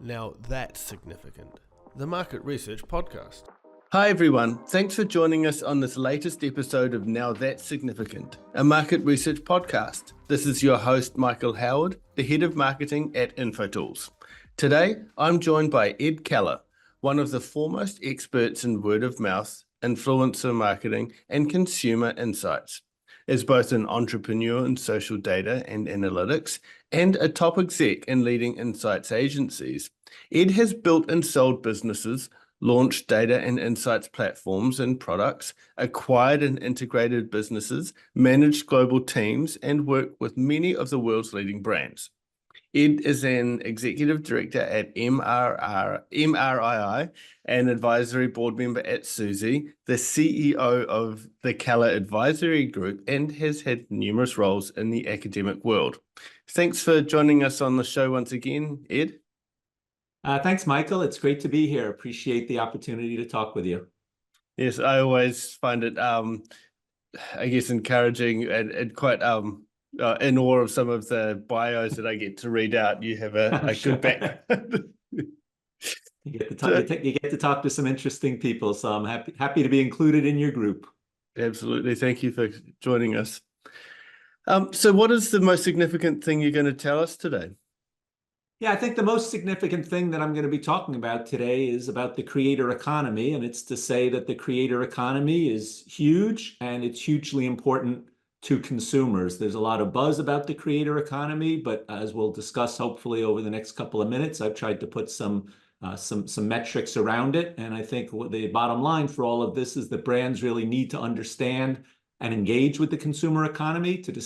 Now that's significant. The Market Research Podcast. Hi everyone, thanks for joining us on this latest episode of Now That's Significant, a market research podcast. This is your host, Michael Howard, the head of marketing at Infotools. Today, I'm joined by Ed Keller, one of the foremost experts in word of mouth, influencer marketing, and consumer insights. As both an entrepreneur in social data and analytics and a top exec in leading insights agencies, Ed has built and sold businesses, launched data and insights platforms and products, acquired and integrated businesses, managed global teams, and worked with many of the world's leading brands. Ed is an executive director at MRII, an advisory board member at Suzy, the CEO of the Keller Advisory Group, and has had numerous roles in the academic world. Thanks for joining us on the show once again, Ed. Thanks, Michael. It's great to be here. Appreciate the opportunity to talk with you. Yes, I always find it, encouraging and quite in awe of some of the bios that I get to read out. You have a good background. You get to talk to some interesting people, so I'm happy to be included in your group. Absolutely. Thank you for joining us. So what is the most significant thing you're going to tell us today? Yeah, I think the most significant thing that I'm going to be talking about today is about the creator economy, and it's to say that the creator economy is huge and it's hugely important to consumers. There's a lot of buzz about the creator economy, but as we'll discuss hopefully over the next couple of minutes, I've tried to put some metrics around it. And I think what the bottom line for all of this is that brands really need to understand and engage with the consumer economy to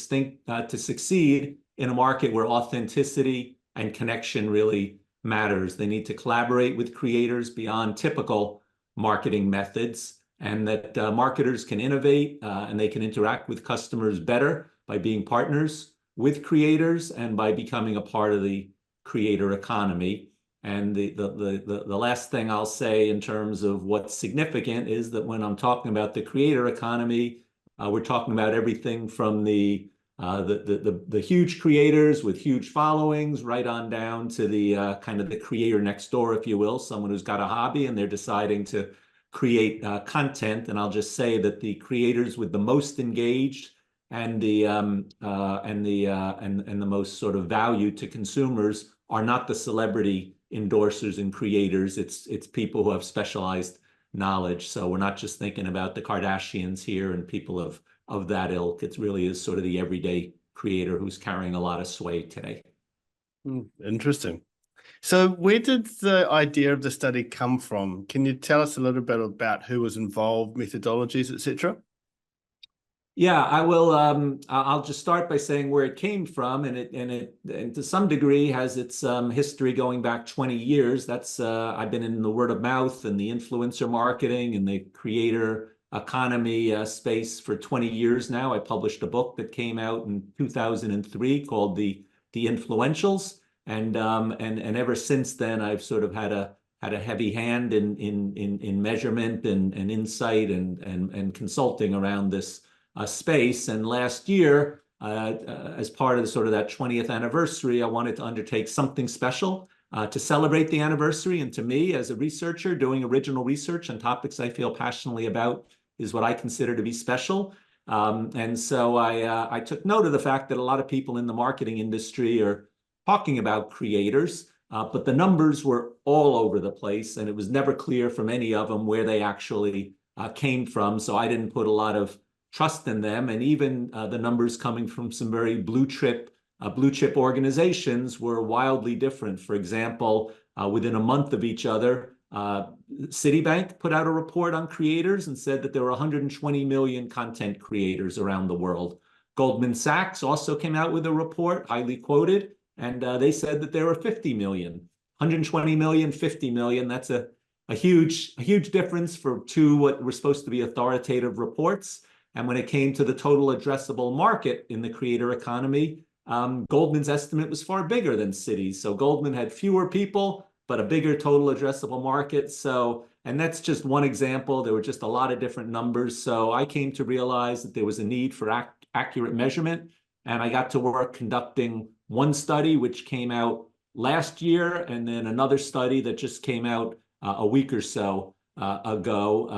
succeed in a market where authenticity and connection really matters. They need to collaborate with creators beyond typical marketing methods, and that marketers can innovate and they can interact with customers better by being partners with creators and by becoming a part of the creator economy. And the last thing I'll say in terms of what's significant is that when I'm talking about the creator economy, we're talking about everything from the huge creators with huge followings right on down to the kind of the creator next door, if you will, someone who's got a hobby and they're deciding to create content. And I'll just say that the creators with the most engaged and the most sort of value to consumers are not the celebrity endorsers and creators. It's people who have specialized knowledge. So we're not just thinking about the Kardashians here and people of that ilk. It really is sort of the everyday creator who's carrying a lot of sway today. Interesting. So where did the idea of the study come from? Can you tell us a little bit about who was involved, methodologies, etc.? Yeah, I will. I'll just start by saying where it came from, and it to some degree has its history going back 20 years. That's I've been in the word of mouth and the influencer marketing and the creator economy space for 20 years now. I published a book that came out in 2003 called The Influentials. And ever since then, I've sort of had a heavy hand in measurement and insight and consulting around this space. And last year, as part of sort of that 20th anniversary, I wanted to undertake something special to celebrate the anniversary. And to me, as a researcher, doing original research on topics I feel passionately about is what I consider to be special. And so I took note of the fact that a lot of people in the marketing industry are talking about creators, but the numbers were all over the place, and it was never clear from any of them where they actually came from. So I didn't put a lot of trust in them, and even the numbers coming from some very blue chip organizations were wildly different. For example, within a month of each other, Citibank put out a report on creators and said that there were 120 million content creators around the world. Goldman Sachs also came out with a report, highly quoted, and they said that there were 50 million, 120 million, 50 million. That's a huge difference for two what were supposed to be authoritative reports. And when it came to the total addressable market in the creator economy, Goldman's estimate was far bigger than Citi's. So Goldman had fewer people, but a bigger total addressable market. So, and that's just one example. There were just a lot of different numbers. So I came to realize that there was a need for accurate measurement. And I got to work conducting one study, which came out last year, and then another study that just came out a week or so ago.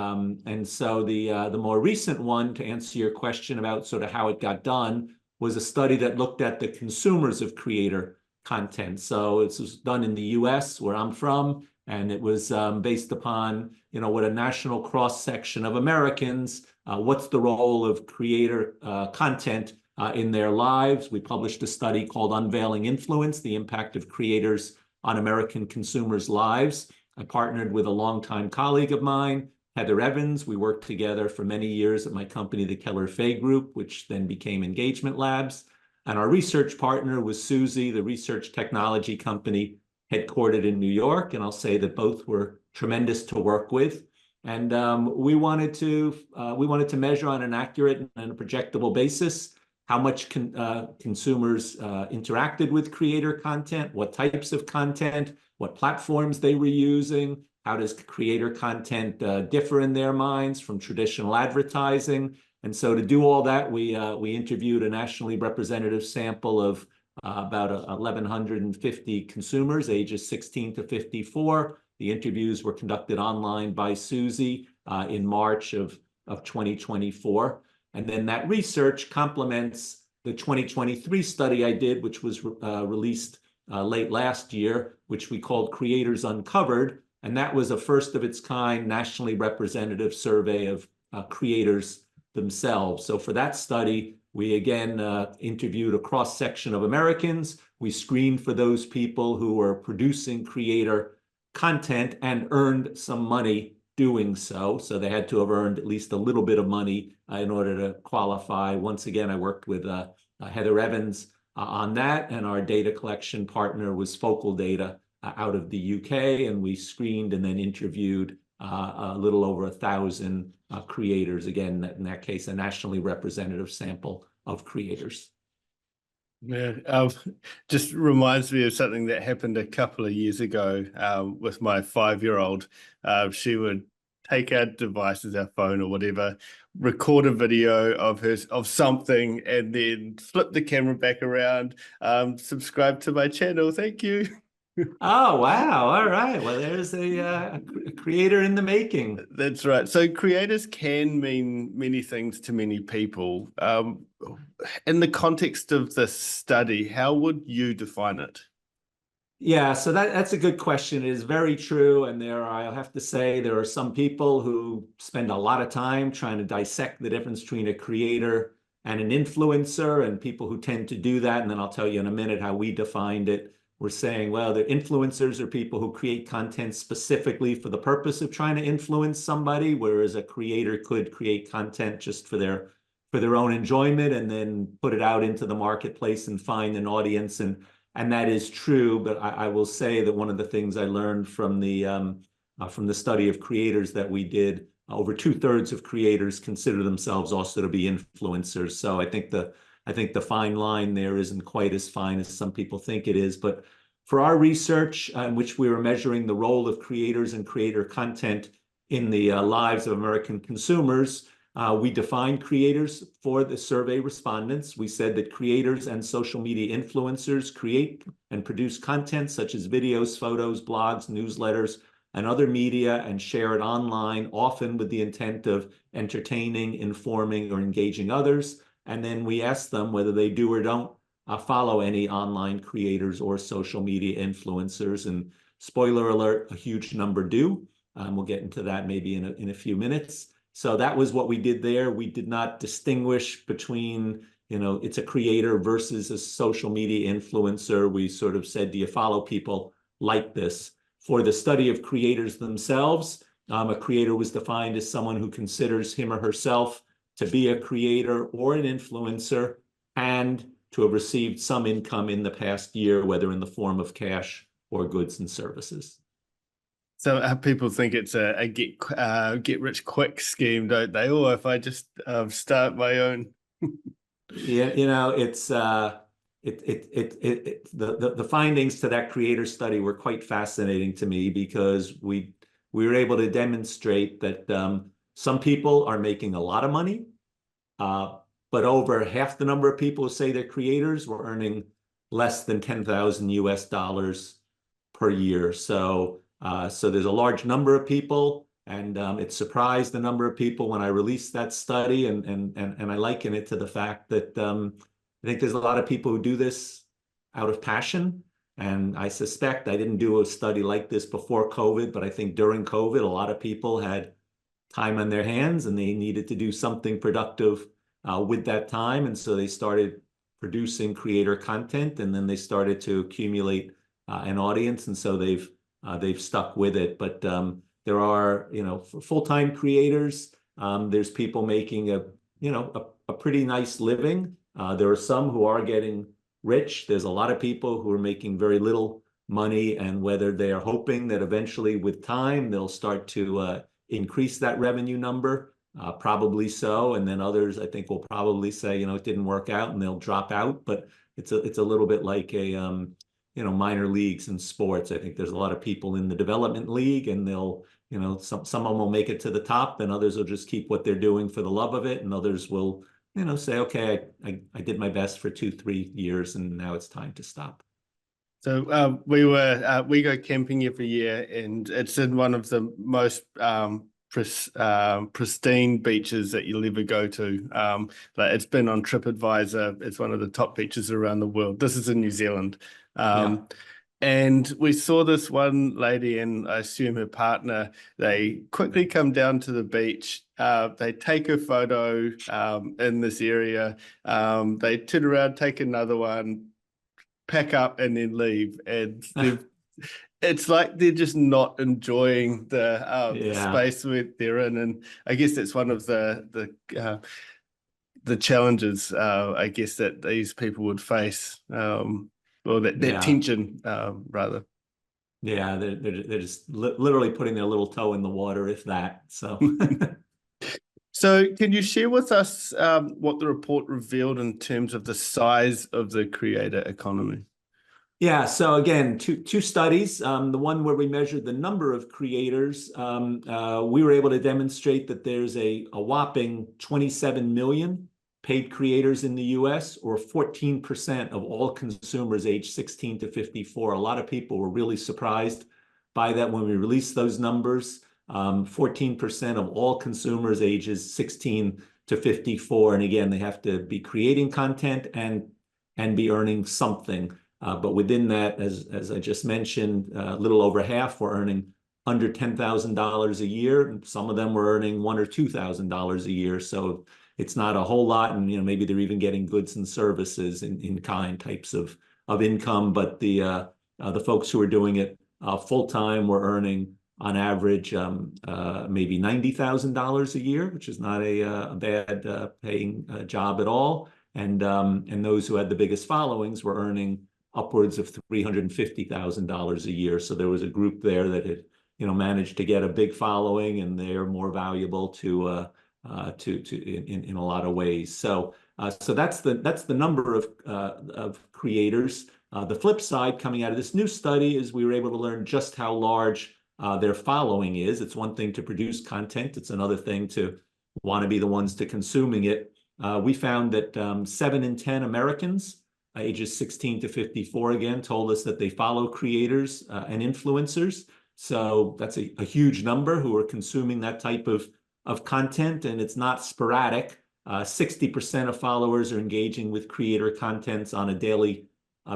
And so the more recent one, to answer your question about sort of how it got done, was a study that looked at the consumers of creator content. So it was done in the US, where I'm from, and it was based upon, what a national cross-section of Americans, what's the role of creator content in their lives. We published a study called Unveiling Influence, the impact of creators on American consumers' lives. I partnered with a longtime colleague of mine, Heather Evans. We worked together for many years at my company, the Keller Advisory Group, which then became Engagement Labs. And our research partner was Suzy, the research technology company headquartered in New York. And I'll say that both were tremendous to work with. And we wanted to measure on an accurate and a projectable basis how much consumers interacted with creator content, what types of content, what platforms they were using, how does creator content differ in their minds from traditional advertising. And so to do all that, we interviewed a nationally representative sample of about 1,150 consumers, ages 16 to 54. The interviews were conducted online by Suzy in March of 2024. And then that research complements the 2023 study I did, which was released late last year, which we called Creators Uncovered. And that was a first of its kind nationally representative survey of creators themselves. So for that study, we again interviewed a cross section of Americans. We screened for those people who were producing creator content and earned some money doing so. So they had to have earned at least a little bit of money in order to qualify. Once again, I worked with Heather Evans on that, and our data collection partner was Focal Data out of the UK, and we screened and then interviewed a little over 1,000 creators. Again, in that case, a nationally representative sample of creators. Yeah, just reminds me of something that happened a couple of years ago with my 5-year-old. She would take our devices, our phone or whatever, record a video of something, and then flip the camera back around. Subscribe to my channel, thank you. Oh, wow. All right. Well, there's a creator in the making. That's right. So creators can mean many things to many people. In the context of this study, how would you define it? Yeah, so that's a good question. It is very true. And I'll have to say, there are some people who spend a lot of time trying to dissect the difference between a creator and an influencer, and people who tend to do that. And then I'll tell you in a minute how we defined it. We're saying, well, the influencers are people who create content specifically for the purpose of trying to influence somebody, whereas a creator could create content just for their own enjoyment and then put it out into the marketplace and find an audience. And that is true. But I will say that one of the things I learned from the study of creators that we did, over 2/3 of creators consider themselves also to be influencers. So I think the fine line there isn't quite as fine as some people think it is. But for our research, in which we were measuring the role of creators and creator content in the lives of American consumers, we defined creators for the survey respondents. We said that creators and social media influencers create and produce content such as videos, photos, blogs, newsletters, and other media, and share it online, often with the intent of entertaining, informing, or engaging others. And then we ask them whether they do or don't follow any online creators or social media influencers. And spoiler alert, a huge number do. We'll get into that maybe in a few minutes. So that was what we did there. We did not distinguish between, it's a creator versus a social media influencer. We sort of said, do you follow people like this? For the study of creators themselves, a creator was defined as someone who considers him or herself to be a creator or an influencer and to have received some income in the past year, whether in the form of cash or goods and services. So people think it's a get rich quick scheme, don't they? Or if I just start my own. Yeah, it's the findings to that creator study were quite fascinating to me, because we were able to demonstrate that some people are making a lot of money, but over half the number of people who say they're creators were earning less than 10,000 US dollars per year. So there's a large number of people, and it surprised a number of people when I released that study, and I liken it to the fact that I think there's a lot of people who do this out of passion. And I suspect I didn't do a study like this before COVID, but I think during COVID, a lot of people had time on their hands and they needed to do something productive with that time. And so they started producing creator content, and then they started to accumulate an audience. And so they've stuck with it. But there are, for full-time creators, there's people making a pretty nice living. There are some who are getting rich. There's a lot of people who are making very little money, and whether they are hoping that eventually with time they'll start to increase that revenue number, probably so. And then others, I think, will probably say, it didn't work out, and they'll drop out. But it's a little bit like a minor leagues in sports. I think there's a lot of people in the development league, and they'll some of them will make it to the top, and others will just keep what they're doing for the love of it, and others will say, okay, I did my best for 2-3 years, and now it's time to stop. So we go camping every year, and it's in one of the most pristine beaches that you'll ever go to. Like, it's been on TripAdvisor. It's one of the top beaches around the world. This is in New Zealand. And we saw this one lady and I assume her partner. They quickly come down to the beach. They take a photo in this area. They turn around, take another one, pack up, and then leave. And it's like they're just not enjoying the space where they're in. And I guess that's one of the challenges, I guess, that these people would face. Or that tension, rather. Yeah, they're just literally putting their little toe in the water, if that. So, so can you share with us what the report revealed in terms of the size of the creator economy? Yeah, so again, two studies. The one where we measured the number of creators, we were able to demonstrate that there's a whopping 27 million paid creators in the US, or 14% of all consumers aged 16 to 54. A lot of people were really surprised by that when we released those numbers. 14% of all consumers ages 16 to 54. And again, they have to be creating content and be earning something. But within that, as I just mentioned, a little over half were earning under $10,000 a year. Some of them were earning $1,000 or $2,000 a year. So it's not a whole lot, and maybe they're even getting goods and services in kind types of income. But the folks who are doing it full time were earning on average maybe $90,000 a year, which is not a bad paying job at all. And those who had the biggest followings were earning upwards of $350,000 a year. So there was a group there that had managed to get a big following, and they are more valuable to in a lot of ways. So that's the number of creators. The flip side coming out of this new study is we were able to learn just how large their following is. It's one thing to produce content. It's another thing to want to be the ones to consuming it. We found that 7 in 10 Americans ages 16 to 54 again told us that they follow creators and influencers. So that's a huge number who are consuming that type of content, and it's not sporadic. 60% of followers are engaging with creator contents on a daily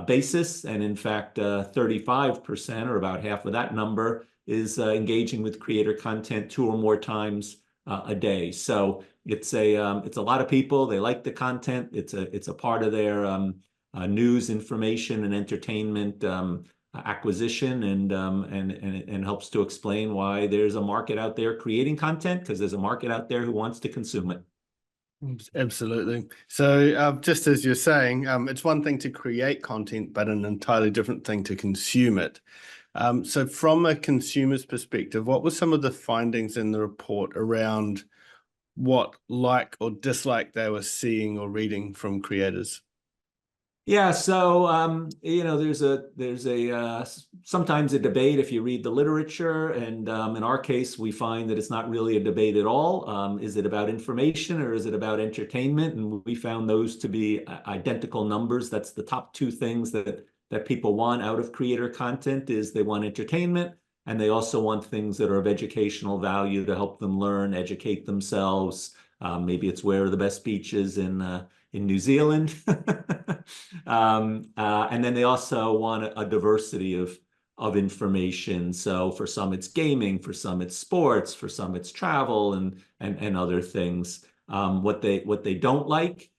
basis, and in fact, 35%, or about half of that number, is engaging with creator content 2 or more times a day. So it's a lot of people. They like the content. It's a part of their news, information, and entertainment acquisition, and helps to explain why there's a market out there creating content, because there's a market out there who wants to consume it. Absolutely. So just as you're saying, it's one thing to create content, but an entirely different thing to consume it. So from a consumer's perspective, what were some of the findings in the report around what like or dislike they were seeing or reading from creators? Yeah, so sometimes a debate if you read the literature, and in our case, we find that it's not really a debate at all. Is it about information or is it about entertainment? And we found those to be identical numbers. That's the top two things that people want out of creator content is they want entertainment, and they also want things that are of educational value to help them learn, educate themselves. Maybe it's where are the best beaches in New Zealand. And then they also want a diversity of information. So for some it's gaming, for some it's sports, for some it's travel and other things. What they don't like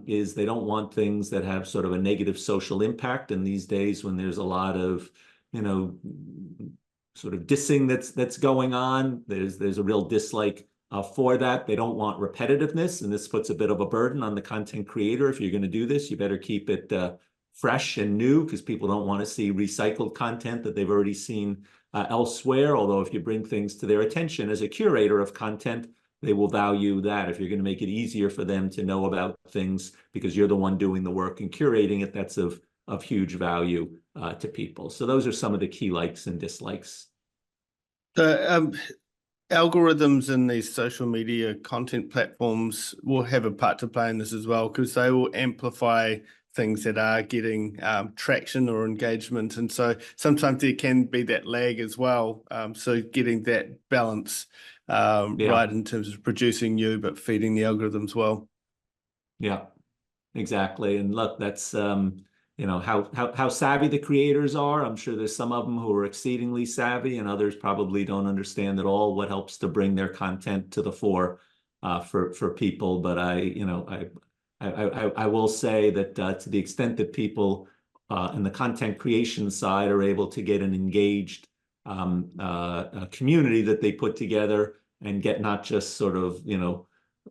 is they don't want things that have sort of a negative social impact. And these days when there's a lot of, you know, sort of dissing that's going on, there's a real dislike for that. They don't want repetitiveness, and this puts a bit of a burden on the content creator. If you're going to do this, you better keep it fresh and new, because people don't want to see recycled content that they've already seen elsewhere. Although if you bring things to their attention as a curator of content, they will value that. If you're going to make it easier for them to know about things because you're the one doing the work and curating it, that's of huge value to people. So those are some of the key likes and dislikes. So, algorithms in these social media content platforms will have a part to play in this as well, because they will amplify things that are getting traction or engagement. And so sometimes there can be that lag as well. So getting that balance right in terms of producing new, but feeding the algorithms well. Yeah, exactly. And look, that's how savvy the creators are. I'm sure there's some of them who are exceedingly savvy, and others probably don't understand at all what helps to bring their content to the fore for people. But I will say that to the extent that people in the content creation side are able to get an engaged community that they put together and get not just sort of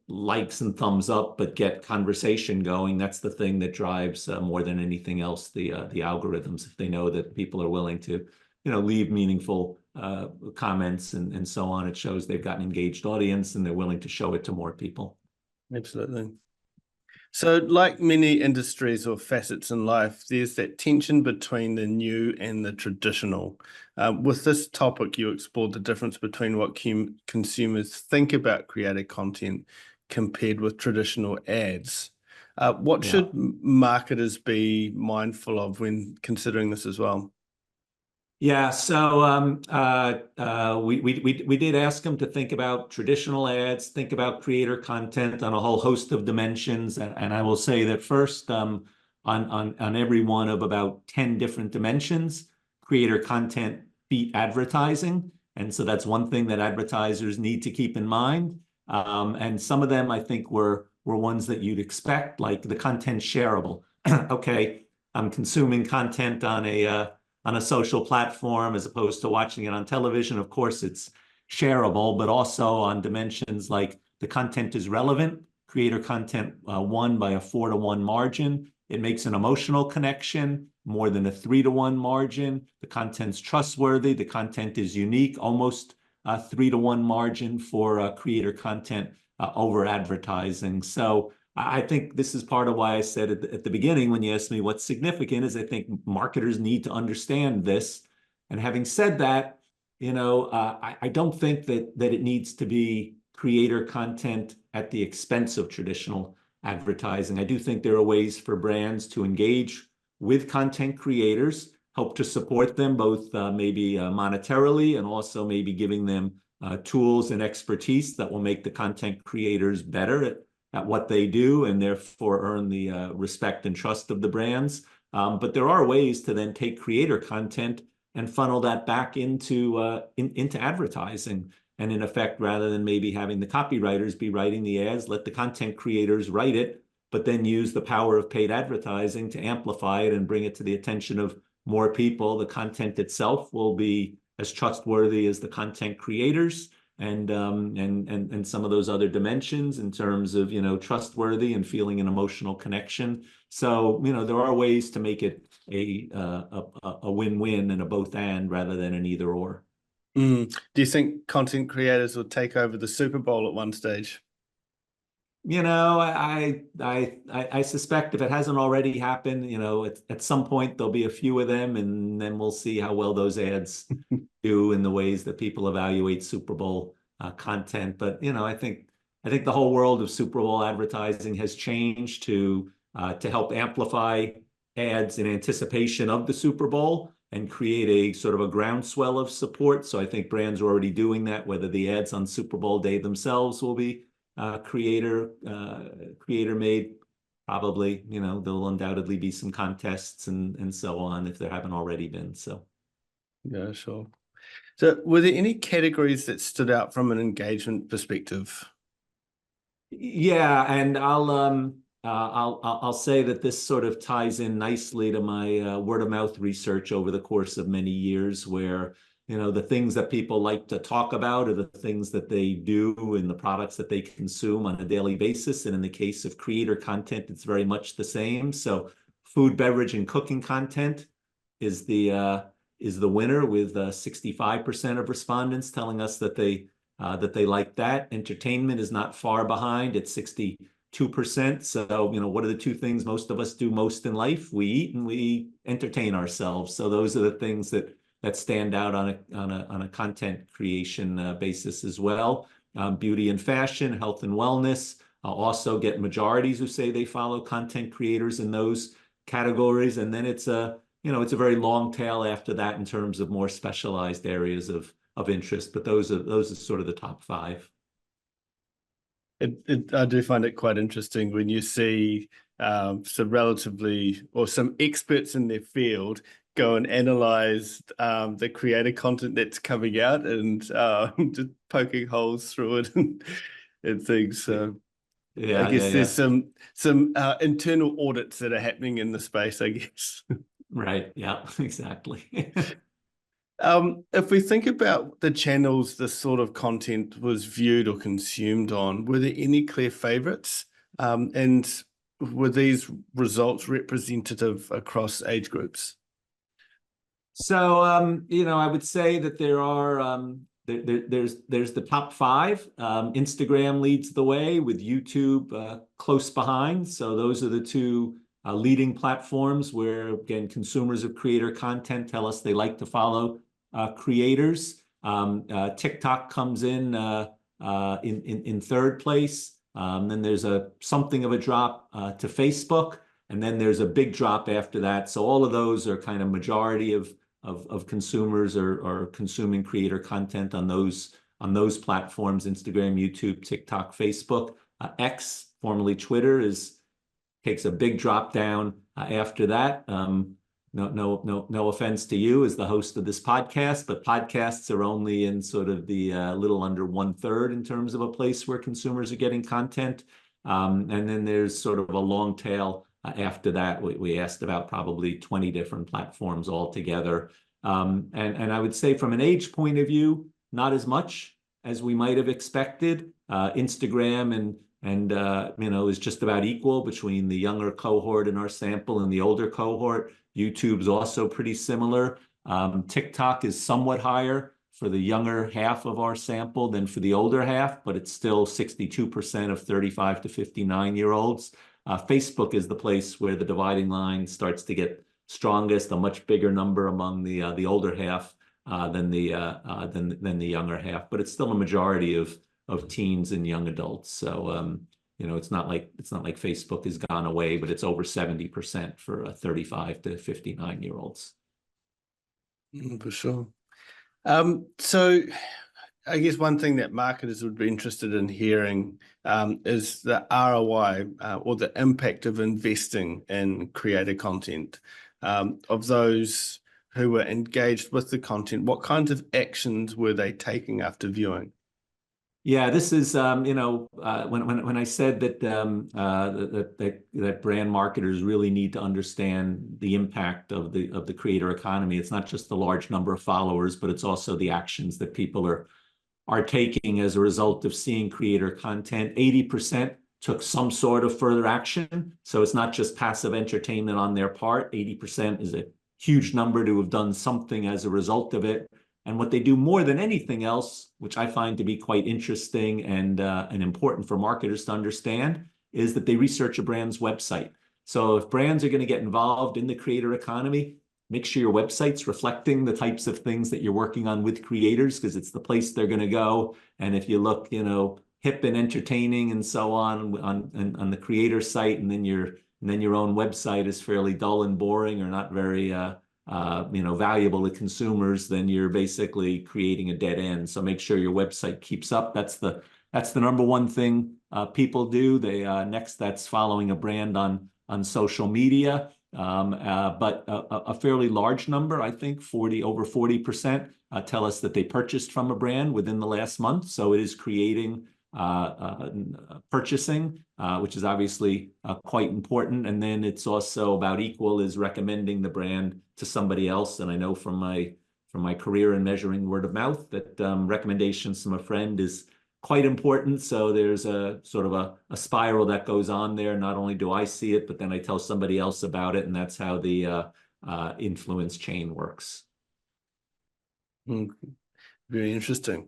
likes and thumbs up, but get conversation going. That's the thing that drives more than anything else the algorithms. If they know that people are willing to leave meaningful comments and so on, it shows they've got an engaged audience and they're willing to show it to more people. Absolutely. So like many industries or facets in life, there's that tension between the new and the traditional. With this topic, you explored the difference between what consumers think about creative content compared with traditional ads. What should marketers be mindful of when considering this as well? Yeah, so we did ask them to think about traditional ads, think about creator content on a whole host of dimensions, and I will say that first, on every one of about 10 different dimensions, creator content beat advertising, and so that's one thing that advertisers need to keep in mind. And some of them I think were ones that you'd expect, like the content shareable. Okay, I'm consuming content on a social platform as opposed to watching it on television. Of course, it's shareable, but also on dimensions like the content is relevant. Creator content won by a 4-to-1 margin. It makes an emotional connection, more than a 3-to-1 margin. The content's trustworthy. The content is unique, almost a 3-to-1 margin for creator content over advertising. So I think this is part of why I said at the beginning, when you asked me what's significant, is I think marketers need to understand this. And having said that, I don't think that it needs to be creator content at the expense of traditional advertising. I do think there are ways for brands to engage with content creators, help to support them both maybe monetarily, and also maybe giving them tools and expertise that will make the content creators better at what they do, and therefore earn the respect and trust of the brands. But there are ways to then take creator content and funnel that back into advertising. And in effect, rather than maybe having the copywriters be writing the ads, let the content creators write it, but then use the power of paid advertising to amplify it and bring it to the attention of more people. The content itself will be as trustworthy as the content creators, and some of those other dimensions in terms of trustworthy and feeling an emotional connection. So there are ways to make it a win-win and a both and rather than an either or. Do you think content creators will take over the Super Bowl at one stage? I suspect if it hasn't already happened, at some point there'll be a few of them, and then we'll see how well those ads do in the ways that people evaluate Super Bowl content. But I think the whole world of Super Bowl advertising has changed to help amplify ads in anticipation of the Super Bowl and create a sort of a groundswell of support. So I think brands are already doing that, whether the ads on Super Bowl day themselves will be creator made. Probably, there'll undoubtedly be some contests and so on if there haven't already been. So Yeah, sure. So were there any categories that stood out from an engagement perspective? yeah, and I'll say that this sort of ties in nicely to my word of mouth research over the course of many years, where the things that people like to talk about are the things that they do and the products that they consume on a daily basis. And in the case of creator content, it's very much the same. So food, beverage, and cooking content is the winner, with 65% of respondents telling us that they like that. Entertainment is not far behind at 62%. So, what are the two things most of us do most in life? We eat and we entertain ourselves. So those are the things that stand out on a content creation basis as well. Beauty and fashion, health and wellness also get majorities who say they follow content creators in those categories. And then it's a very long tail after that in terms of more specialized areas of interest. But those are sort of the top five. I do find it quite interesting when you see some experts in their field go and analyze the creator content that's coming out and just poking holes through it and things. So I guess there's some internal audits that are happening in the space, I guess. Right. Yeah, exactly. If we think about the channels this sort of content was viewed or consumed on, were there any clear favorites? And were these results representative across age groups? So, I would say that there are there's the top five. Instagram leads the way, with YouTube close behind. So those are the two leading platforms where, again, consumers of creator content tell us they like to follow creators. TikTok comes in third place. Then there's something of a drop to Facebook, and then there's a big drop after that. So all of those are kind of majority of consumers are consuming creator content on those platforms: Instagram, YouTube, TikTok, Facebook. X, formerly Twitter, takes a big drop down after that. No offense to you as the host of this podcast, but podcasts are only in sort of the little under 1/3 in terms of a place where consumers are getting content. And then there's sort of a long tail after that. We asked about probably 20 different platforms altogether. And I would say from an age point of view, not as much as we might have expected. Instagram and is just about equal between the younger cohort in our sample and the older cohort. YouTube's also pretty similar. TikTok is somewhat higher for the younger half of our sample than for the older half, but it's still 62% of 35 to 59-year-olds. Facebook is the place where the dividing line starts to get strongest, a much bigger number among the older half than the younger half, but it's still a majority of teens and young adults. So it's not like Facebook has gone away, but it's over 70% for 35 to 59-year-olds. For sure. So I guess one thing that marketers would be interested in hearing is the ROI or the impact of investing in creator content. Of those who were engaged with the content, what kinds of actions were they taking after viewing? Yeah, this is when I said that that brand marketers really need to understand the impact of the creator economy. It's not just the large number of followers, but it's also the actions that people are taking as a result of seeing creator content. 80% took some sort of further action. So it's not just passive entertainment on their part. 80% is a huge number to have done something as a result of it. And what they do more than anything else, which I find to be quite interesting and important for marketers to understand, is that they research a brand's website. So if brands are going to get involved in the creator economy, make sure your website's reflecting the types of things that you're working on with creators, because it's the place they're going to go. And if you look, hip and entertaining and so on the creator site, and then your own website is fairly dull and boring or not very valuable to consumers, then you're basically creating a dead end. So make sure your website keeps up. That's the number one thing people do. Next, that's following a brand on social media. But a fairly large number, I think over 40%, tell us that they purchased from a brand within the last month. So it is creating purchasing, which is obviously quite important. And then it's also about equal is recommending the brand to somebody else. And I know from my career in measuring word of mouth that recommendations from a friend is quite important. So there's a sort of a spiral that goes on there. Not only do I see it, but then I tell somebody else about it. And that's how the influence chain works. Very interesting.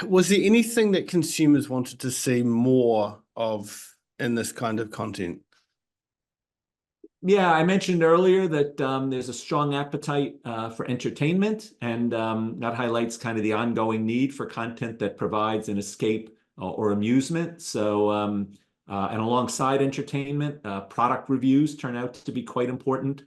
Was there anything that consumers wanted to see more of in this kind of content? Yeah, I mentioned earlier that there's a strong appetite for entertainment, and that highlights kind of the ongoing need for content that provides an escape or amusement. So, and alongside entertainment, product reviews turn out to be quite important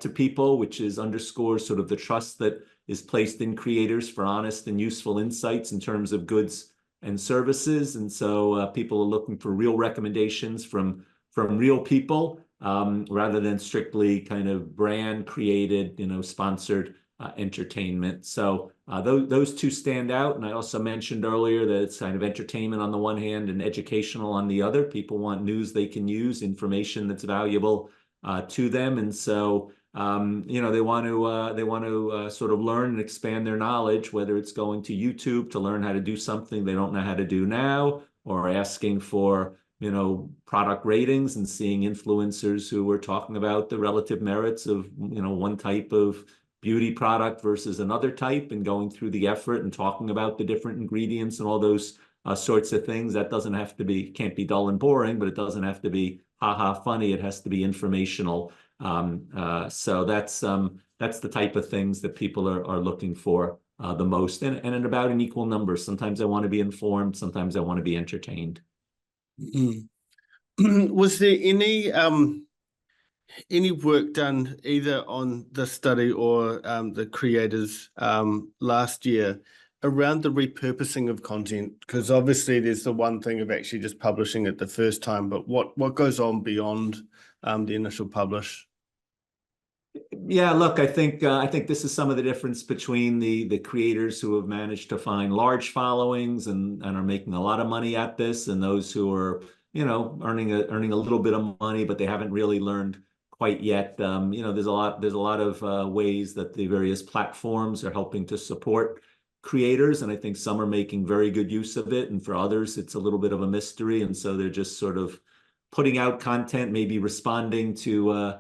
to people, which underscores sort of the trust that is placed in creators for honest and useful insights in terms of goods and services. And so people are looking for real recommendations from real people, rather than strictly kind of brand created, sponsored entertainment. So those two stand out. And I also mentioned earlier that it's kind of entertainment on the one hand and educational on the other. People want news they can use, information that's valuable to them. And so they want to sort of learn and expand their knowledge, whether it's going to YouTube to learn how to do something they don't know how to do now, or asking for product ratings and seeing influencers who are talking about the relative merits of one type of beauty product versus another type, and going through the effort and talking about the different ingredients and all those sorts of things. That can't be dull and boring, but it doesn't have to be haha funny. It has to be informational. So that's the type of things that people are looking for the most, and in about an equal number. Sometimes I want to be informed, sometimes I want to be entertained. Was there any work done either on the study or the creators last year around the repurposing of content? Because obviously there's the one thing of actually just publishing it the first time, but what goes on beyond the initial publish? Yeah, look, I think this is some of the difference between the creators who have managed to find large followings and are making a lot of money at this, and those who are earning a little bit of money, but they haven't really learned quite yet. There's a lot of ways that the various platforms are helping to support creators, and I think some are making very good use of it, and for others it's a little bit of a mystery, and so they're just sort of putting out content, maybe responding to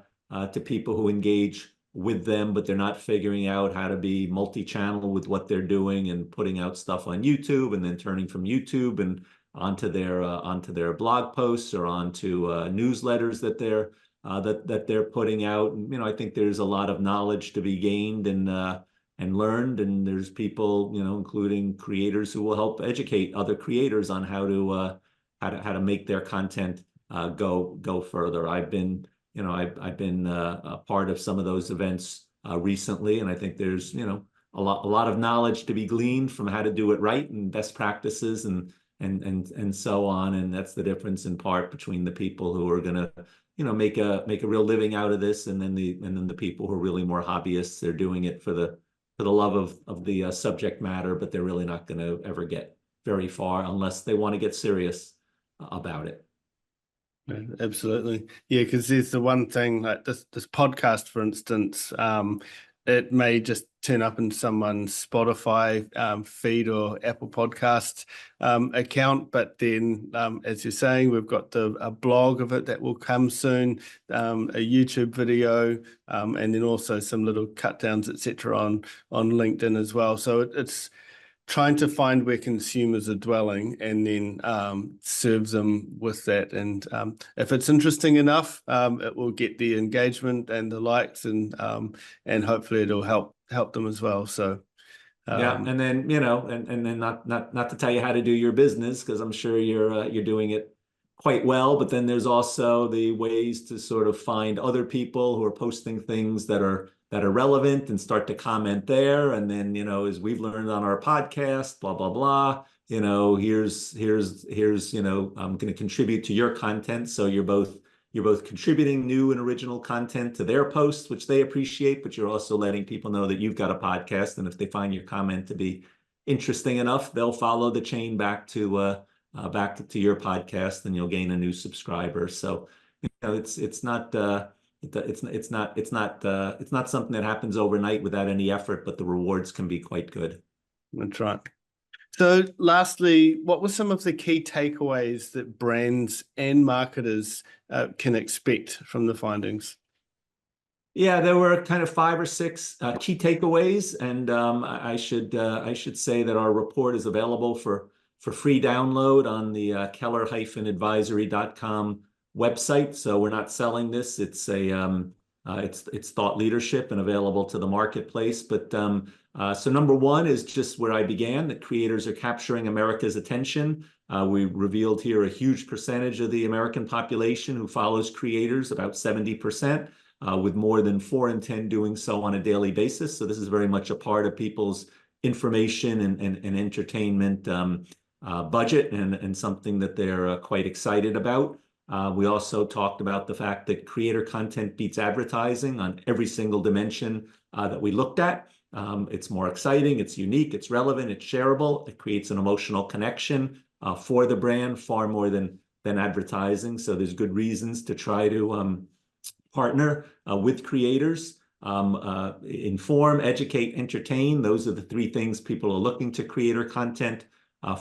people who engage with them, but they're not figuring out how to be multi-channel with what they're doing, and putting out stuff on YouTube and then turning from YouTube and onto their blog posts or onto newsletters that they're putting out. And, I think there's a lot of knowledge to be gained and learned, and there's people, including creators, who will help educate other creators on how to make their content go further. I've been a part of some of those events recently, and I think there's a lot of knowledge to be gleaned from how to do it right, and best practices and so on. And that's the difference in part between the people who are going to make a real living out of this, and then the people who are really more hobbyists. They're doing it for the love of the subject matter, but they're really not going to ever get very far unless they want to get serious about it. Absolutely. Yeah, because there's the one thing, like this podcast, for instance, it may just turn up in someone's Spotify feed or Apple Podcast account. But then, as you're saying, we've got a blog of it that will come soon, a YouTube video, and then also some little cut downs, etc., on LinkedIn as well. So it's trying to find where consumers are dwelling and then serve them with that. And if it's interesting enough, it will get the engagement and the likes, and hopefully it'll help them as well. So yeah, and then and then not to tell you how to do your business, because I'm sure you're doing it quite well. But then there's also the ways to sort of find other people who are posting things that are relevant and start to comment there. And then, as we've learned on our podcast, blah, blah, blah, here's, I'm going to contribute to your content. So you're both contributing new and original content to their posts, which they appreciate, but you're also letting people know that you've got a podcast. And if they find your comment to be interesting enough, they'll follow the chain back to your podcast, and you'll gain a new subscriber. So, it's not something that happens overnight without any effort, but the rewards can be quite good. That's right. So lastly, what were some of the key takeaways that brands and marketers can expect from the findings? Yeah, there were kind of 5 or 6 key takeaways, and I should say that our report is available for free download on the keller-advisory.com website. So we're not selling this. It's it's thought leadership and available to the marketplace. But so number 1 is just where I began, that creators are capturing America's attention. We revealed here a huge percentage of the American population who follows creators, about 70%, with more than 4 in 10 doing so on a daily basis. So this is very much a part of people's information and entertainment budget, and something that they're quite excited about. We also talked about the fact that creator content beats advertising on every single dimension that we looked at. It's more exciting, it's unique, it's relevant, it's shareable, it creates an emotional connection for the brand far more than advertising. So there's good reasons to try to partner with creators. Inform, educate, entertain. Those are the 3 things people are looking to creator content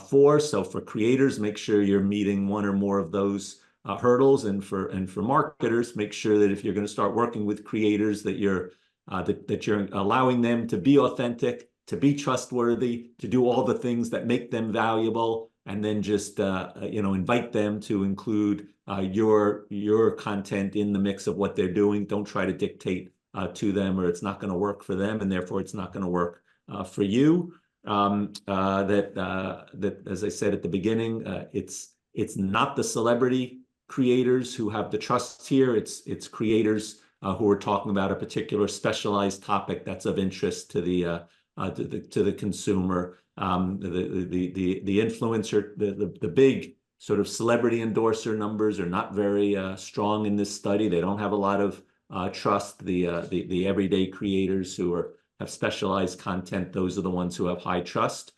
for. So for creators, make sure you're meeting 1 or more of those hurdles, and for marketers, make sure that if you're going to start working with creators, that you're allowing them to be authentic, to be trustworthy, to do all the things that make them valuable, and then just invite them to include your content in the mix of what they're doing. Don't try to dictate to them, or it's not going to work for them, and therefore it's not going to work for you. That as I said at the beginning, it's not the celebrity creators who have the trust here. It's creators who are talking about a particular specialized topic that's of interest to the consumer. The influencer, the big sort of celebrity endorser numbers are not very strong in this study. They don't have a lot of trust. The everyday creators who have specialized content, those are the ones who have high trust.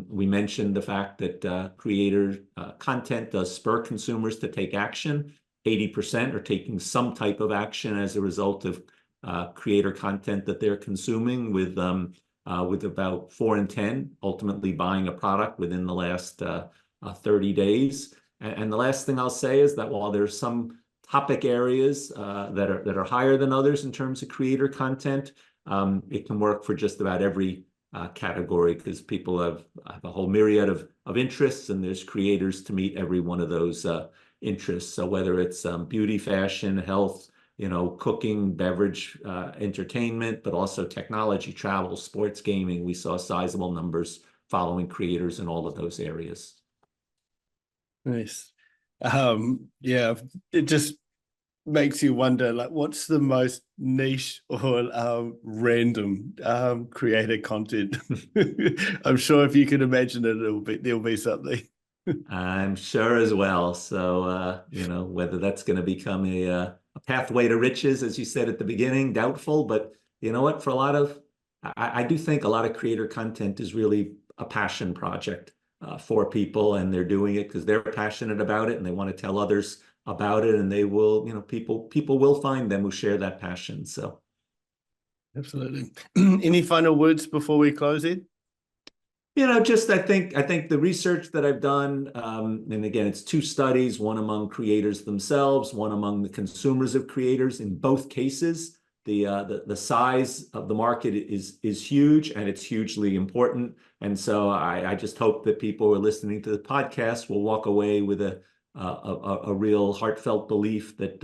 We mentioned the fact that creator content does spur consumers to take action. 80% are taking some type of action as a result of creator content that they're consuming, with about 4 in 10 ultimately buying a product within the last 30 days. And the last thing I'll say is that while there's some topic areas that are higher than others in terms of creator content, it can work for just about every category, because people have a whole myriad of interests, and there's creators to meet every one of those interests. So whether it's beauty, fashion, health, cooking, beverage, entertainment, but also technology, travel, sports, gaming, we saw sizable numbers following creators in all of those areas. Nice. Yeah, it just makes you wonder, like, what's the most niche or random creator content? I'm sure if you can imagine it, there'll be something. I'm sure as well. So whether that's going to become a pathway to riches, as you said at the beginning, doubtful. But you know what? I do think a lot of creator content is really a passion project for people, and they're doing it because they're passionate about it and they want to tell others about it, and they will, people will find them who share that passion. So Absolutely. Any final words before we close, Ed? Just I think the research that I've done, and again, it's 2 studies, one among creators themselves, one among the consumers of creators. In both cases, the size of the market is huge, and it's hugely important. And so I just hope that people who are listening to the podcast will walk away with a real heartfelt belief that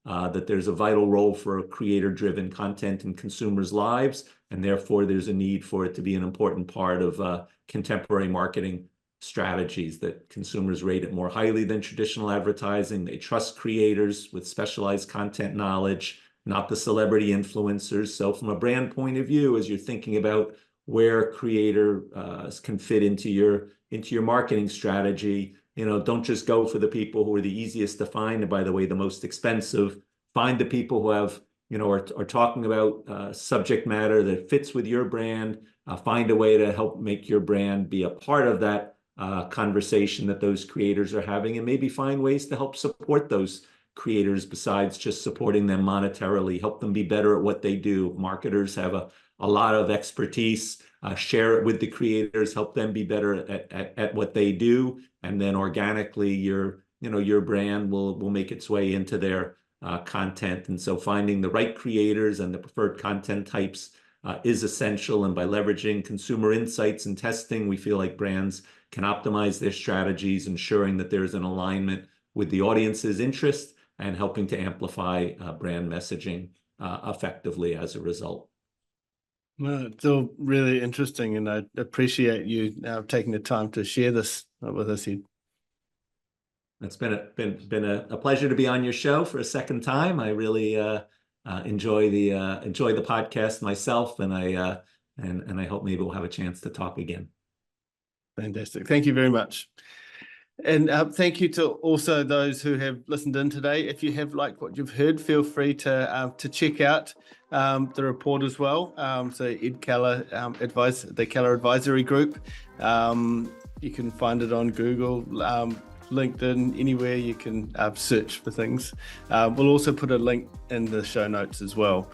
that there's a vital role for creator-driven content in consumers' lives, and therefore there's a need for it to be an important part of contemporary marketing strategies, that consumers rate it more highly than traditional advertising. They trust creators with specialized content knowledge, not the celebrity influencers. So from a brand point of view, as you're thinking about where creator can fit into your marketing strategy, don't just go for the people who are the easiest to find, and by the way, the most expensive. Find the people who have, are talking about subject matter that fits with your brand. Find a way to help make your brand be a part of that conversation that those creators are having, and maybe find ways to help support those creators besides just supporting them monetarily. Help them be better at what they do. Marketers have a lot of expertise. Share it with the creators, help them be better at what they do, and then organically your brand will make its way into their content. And so finding the right creators and the preferred content types is essential. And by leveraging consumer insights and testing, we feel like brands can optimize their strategies, ensuring that there's an alignment with the audience's interest and helping to amplify brand messaging effectively as a result. Well, it's all really interesting, and I appreciate you taking the time to share this with us, Ed. It's been a pleasure to be on your show for a second time. I really enjoy the podcast myself, and I hope maybe we'll have a chance to talk again. Fantastic. Thank you very much. And thank you to also those who have listened in today. If you have liked what you've heard, feel free to check out the report as well. So Ed Keller, the Keller Advisory Group. You can find it on Google, LinkedIn, anywhere you can search for things. We'll also put a link in the show notes as well.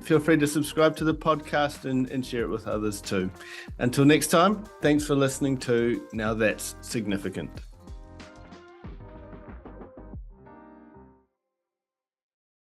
Feel free to subscribe to the podcast and share it with others too. Until next time, thanks for listening to Now That's Significant.